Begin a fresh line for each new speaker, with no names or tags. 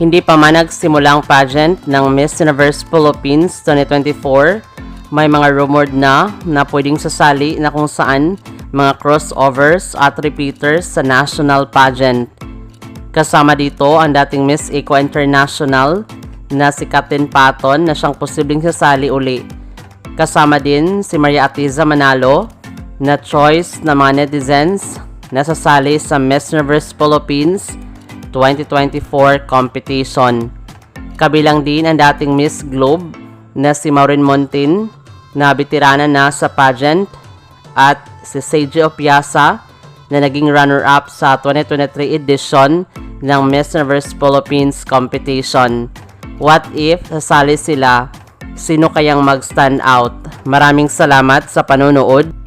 Hindi pa man nagsimulang pageant ng Miss Universe Philippines 2024, may mga rumored na pwedeng sasali na kung saan mga crossovers at repeaters sa national pageant. Kasama dito ang dating Miss Eco International na si Katin Paton na siyang posibleng sasali uli. Kasama din si Maria Atiza Manalo na choice ng mga netizens na sasali sa Miss Universe Philippines 2024 competition. Kabilang din ang dating Miss Globe na si Maureen Montin na veterana na sa pageant at si Seiji Opiasa na naging runner-up sa 2023 edition ng Miss Universe Philippines competition. What if sasali sila? Sino kayang mag-stand out? Maraming salamat sa panonood.